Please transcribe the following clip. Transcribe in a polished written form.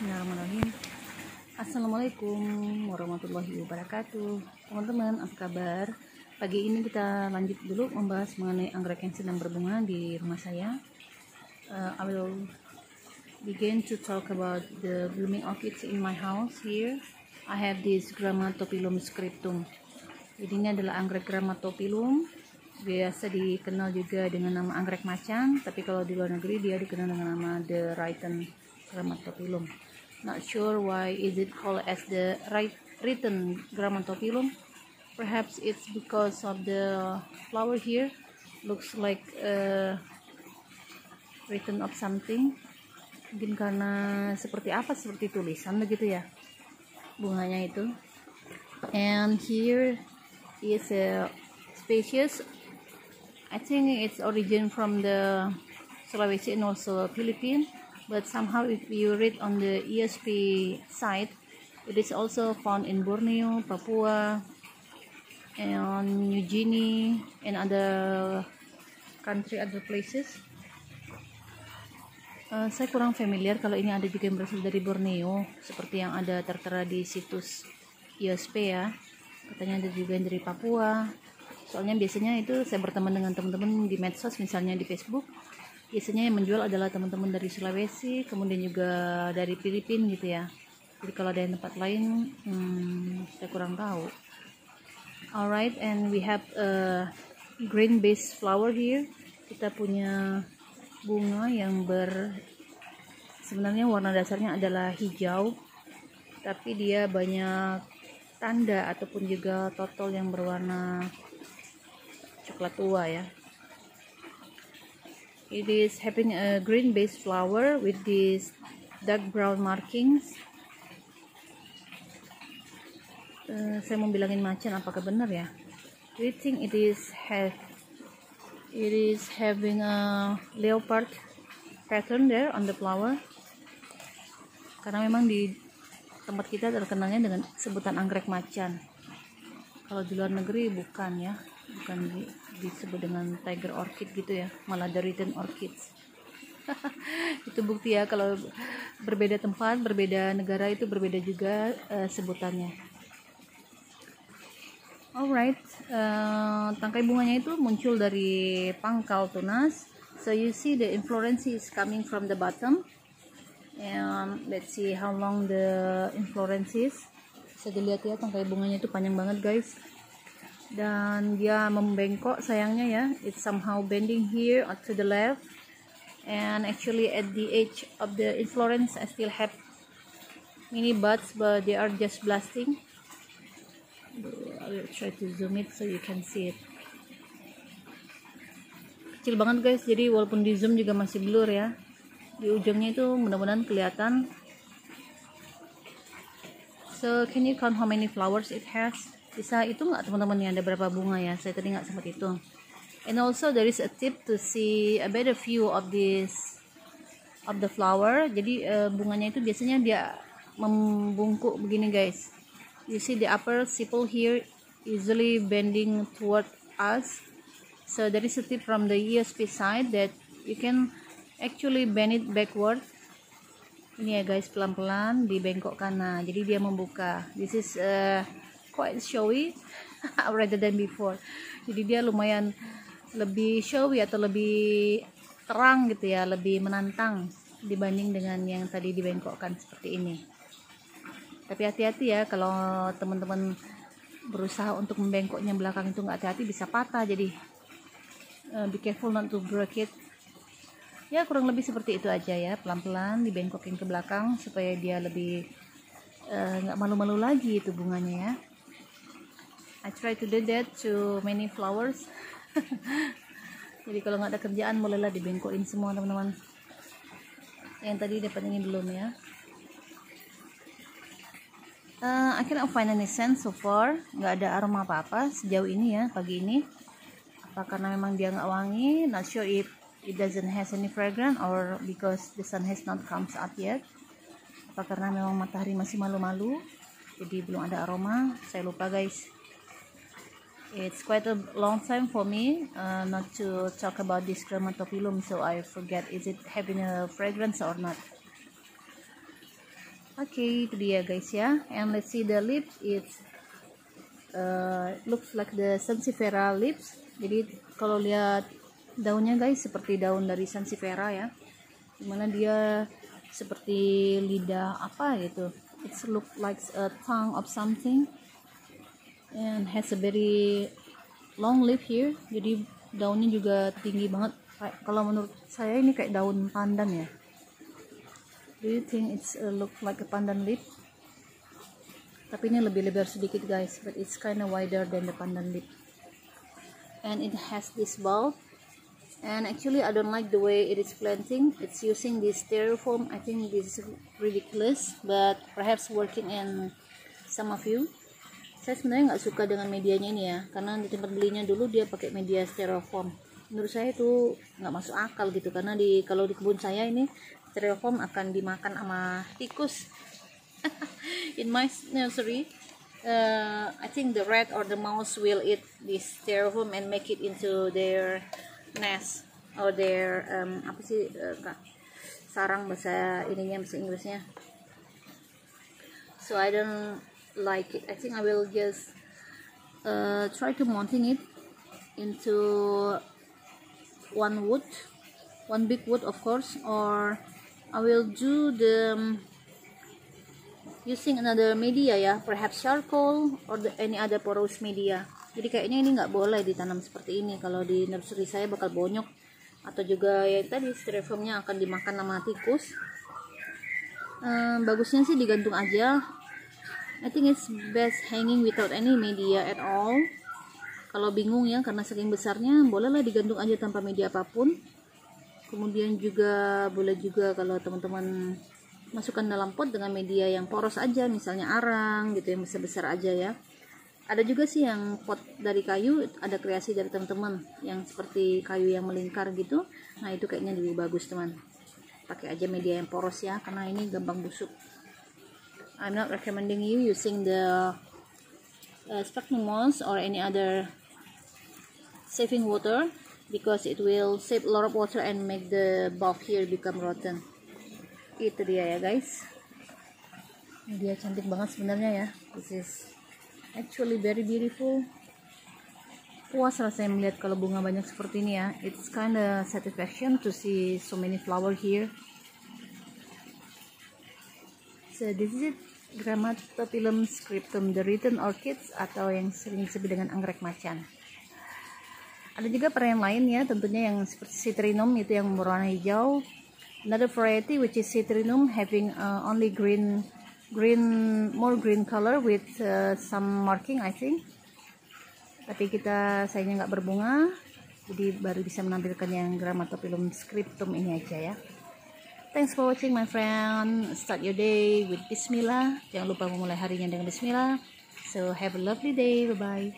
Bismillahirrahmanirrahim. Assalamualaikum warahmatullahi wabarakatuh. Teman-teman, apa kabar? Pagi ini kita lanjut dulu membahas mengenai anggrek yang sedang berbunga di rumah saya. I will begin to talk about the blooming orchids in my house. Here I have this Grammatophyllum scriptum. Jadi ini adalah anggrek Grammatophyllum, biasa dikenal juga dengan nama anggrek macan, tapi kalau di luar negeri dia dikenal dengan nama the Rhyton Grammatophyllum. Not sure why is it called as the Rhyton Grammatophyllum. Perhaps it's because of the flower here looks like written of something. Mungkin karena seperti tulisan begitu ya bunganya itu. And here is a species, I think it's origin from the Sulawesi and also Philippines, but somehow if you read on the ESP site, it is also found in Borneo, Papua, and New Guinea, and other places. Saya kurang familiar kalau ini ada juga yang berasal dari Borneo, seperti yang ada tertera di situs ISP ya. Katanya ada juga yang dari Papua. Soalnya biasanya itu saya berteman dengan teman-teman di medsos, misalnya di Facebook. Biasanya yang menjual adalah teman-teman dari Sulawesi, kemudian juga dari Filipina gitu ya. Jadi kalau ada yang tempat lain, saya kurang tahu. Alright, and we have a green base flower here. Kita punya bunga yang sebenarnya warna dasarnya adalah hijau, tapi dia banyak tanda ataupun juga total yang berwarna coklat tua ya. It is having a green base flower with these dark brown markings. Saya mau bilangin macan, apakah benar ya? Do you think it is having a leopard pattern there on the flower? Karena memang di tempat kita terkenalnya dengan sebutan anggrek macan. Kalau di luar negeri bukan ya, bukan disebut dengan tiger orchid gitu ya, malah the Rhyton orchids. Itu bukti ya kalau berbeda tempat, berbeda negara itu berbeda juga sebutannya. Alright, tangkai bunganya itu muncul dari pangkal tunas. So you see the inflorescence is coming from the bottom. And let's see how long the inflorescence is. Bisa dilihat ya, tangkai bunganya itu panjang banget guys. Dan dia membengkok sayangnya ya. It's somehow bending here to the left. And actually at the edge of the inflorescence I still have mini buds, but they are just blasting. I will try to zoom it so you can see it. Kecil banget guys, jadi walaupun di zoom juga masih blur ya. Di ujungnya itu mudah-mudahan kelihatan. So can you count how many flowers it has? Bisa itu nggak teman-teman ya, ada berapa bunga ya? Saya tadi nggak sempat hitung. And also there is a tip to see a better view of the flower. Jadi bunganya itu biasanya dia membungkuk begini guys. You see the upper sepal here usually bending toward us. So there is a tip from the ESP side that you can actually bend it backward. Ini ya guys, pelan-pelan dibengkokkan. Nah, jadi dia membuka. This is quite showy rather than before. Jadi dia lumayan lebih showy atau lebih terang gitu ya, lebih menantang dibanding dengan yang tadi dibengkokkan seperti ini. Tapi hati-hati ya, kalau teman-teman berusaha untuk membengkoknya belakang itu nggak hati-hati bisa patah. Jadi be careful not to break it. Ya kurang lebih seperti itu aja ya, pelan-pelan dibengkokin ke belakang supaya dia lebih nggak malu-malu lagi itu bunganya ya. I try to do that to many flowers. Jadi kalau nggak ada kerjaan bolehlah dibengkokin semua teman-teman. Yang tadi dapat ini belum ya. I cannot find any scent so far. Nggak ada aroma apa-apa sejauh ini ya pagi ini. Apa karena memang dia nggak wangi? Not sure if it doesn't has any fragrance or because the sun has not comes up yet. Apa karena memang matahari masih malu-malu, jadi belum ada aroma. Saya lupa guys. It's quite a long time for me not to talk about this Grammatophyllum, so I forget is it having a fragrance or not. Okay, itu dia guys ya. And let's see the lips. It's looks like the Sansevieria lips. Jadi kalau lihat daunnya guys, seperti daun dari Sansevieria ya. Dimana dia seperti lidah apa gitu. It's look like a tongue of something. And has a very long lip here. Jadi daunnya juga tinggi banget. Kalau menurut saya ini kayak daun pandan ya. Do you think it's look like a pandan lip? Tapi ini lebih lebar sedikit guys, but it's kind of wider than the pandan lip. And it has this bulb. And actually I don't like the way it is planting. It's using this styrofoam. I think this is ridiculous, but perhaps working in some of you. Saya sebenarnya nggak suka dengan medianya ini ya, karena di tempat belinya dulu dia pakai media styrofoam. Menurut saya itu nggak masuk akal gitu, karena kalau di kebun saya ini styrofoam akan dimakan sama tikus. In my nursery, I think the rat or the mouse will eat this styrofoam and make it into their nest or their apa sih sarang bahasa Inggrisnya. So I don't like it. I think I will just try to mounting it into one big wood of course, or I will do the using another media ya, perhaps charcoal or any other porous media. Jadi kayaknya ini nggak boleh ditanam seperti ini. Kalau di nursery saya bakal bonyok, atau juga ya tadi styrofoamnya akan dimakan sama tikus. Bagusnya sih digantung aja. I think it's best hanging without any media at all. Kalau bingung ya karena saking besarnya, bolehlah digantung aja tanpa media apapun. Kemudian juga boleh juga kalau teman-teman masukkan dalam pot dengan media yang poros aja, misalnya arang gitu yang besar-besar aja ya. Ada juga sih yang pot dari kayu, ada kreasi dari teman-teman yang seperti kayu yang melingkar gitu. Nah itu kayaknya lebih bagus teman. Pakai aja media yang poros ya, karena ini gampang busuk. I'm not recommending you using the sphagnum moss or any other saving water, because it will save a lot of water and make the bulb here become rotten. Itu dia ya guys. Ini dia cantik banget sebenarnya ya. This is actually very beautiful. Puas rasanya melihat kalau bunga banyak seperti ini ya. It's kind of satisfaction to see so many flower here. So this is it, Grammatophyllum scriptum, the written orchids, atau yang sering disebut dengan anggrek macan. Ada juga varian lain ya, tentunya yang seperti citrinum itu yang berwarna hijau. Another variety which is citrinum having only more green color with some marking I think. Tapi sayanya nggak berbunga, jadi baru bisa menampilkan yang Grammatophyllum scriptum ini aja ya. Thanks for watching my friend. Start your day with Bismillah. Jangan lupa memulai harinya dengan Bismillah. So have a lovely day. Bye bye.